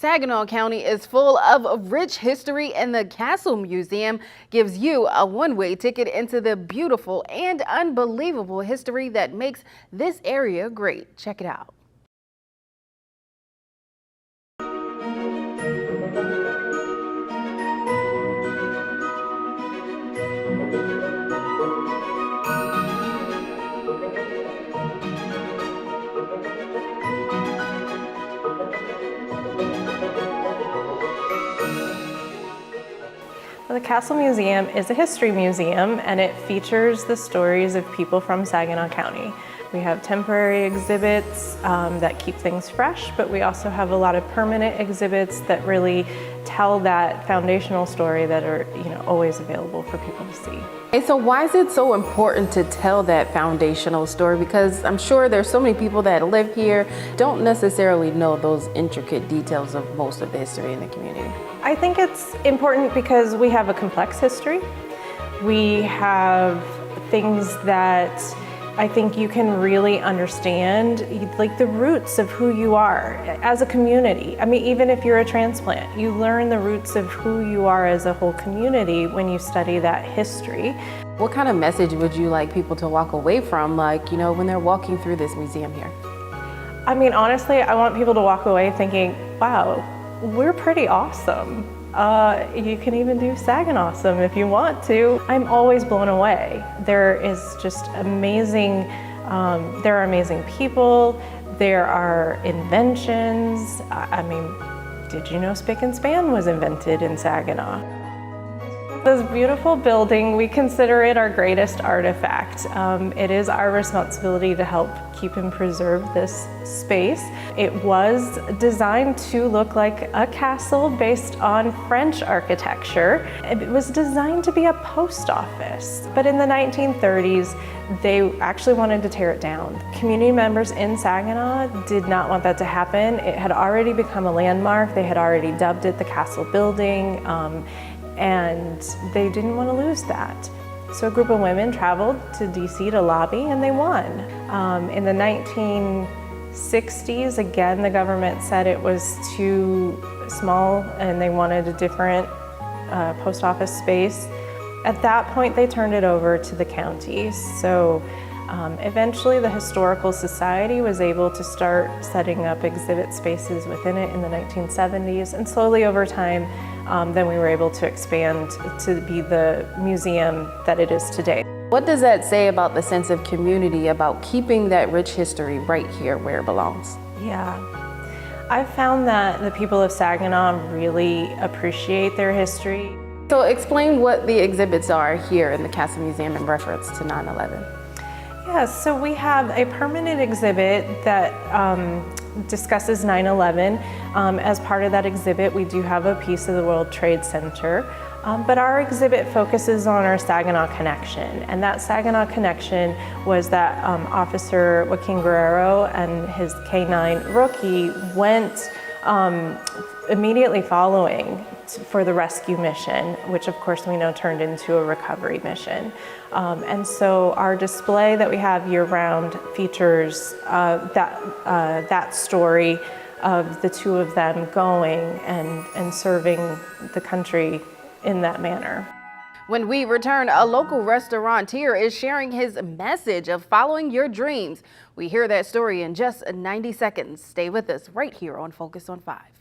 Saginaw County is full of rich history, and the Castle Museum gives you a one-way ticket into the beautiful and unbelievable history that makes this area great. Check it out. The Castle Museum is a history museum, and it features the stories of people from Saginaw County. We have temporary exhibits that keep things fresh, but we also have a lot of permanent exhibits that really tell that foundational story that are always available for people to see. Hey, so why is it so important to tell that foundational story? Because I'm sure there's so many people that live here don't necessarily know those intricate details of most of the history in the community. I think it's important because we have a complex history. We have things that I think you can really understand, like the roots of who you are as a community. I mean, even if you're a transplant, you learn the roots of who you are as a whole community when you study that history. What kind of message would you like people to walk away from, when they're walking through this museum here? I mean, honestly, I want people to walk away thinking, wow, we're pretty awesome. You can even do Saginawesome if you want to. I'm always blown away. There is just amazing, there are amazing people, there are inventions. I mean, did you know spick and span was invented in Saginaw? This beautiful building, we consider it our greatest artifact. It is our responsibility to help keep and preserve this space. It was designed to look like a castle based on French architecture. It was designed to be a post office, but in the 1930s, they actually wanted to tear it down. Community members in Saginaw did not want that to happen. It had already become a landmark. They had already dubbed it the Castle Building. And they didn't want to lose that. So a group of women traveled to DC to lobby, and they won. In the 1960s, again, the government said it was too small and they wanted a different post office space. At that point, they turned it over to the county. So eventually the Historical Society was able to start setting up exhibit spaces within it in the 1970s, and slowly over time, then we were able to expand to be the museum that it is today. What does that say about the sense of community, about keeping that rich history right here where it belongs? Yeah, I've found that the people of Saginaw really appreciate their history. So explain what the exhibits are here in the Castle Museum in reference to 9/11. Yes, so we have a permanent exhibit that discusses 9/11. As part of that exhibit, we do have a piece of the World Trade Center, but our exhibit focuses on our Saginaw connection, and that Saginaw connection was that Officer Joaquin Guerrero and his K-9 rookie went immediately following for the rescue mission, which of course we know turned into a recovery mission. And so our display that we have year-round features that story of the two of them going and serving the country in that manner. When we return, a local restaurateur is sharing his message of following your dreams. We hear that story in just 90 seconds. Stay with us right here on Focus on 5.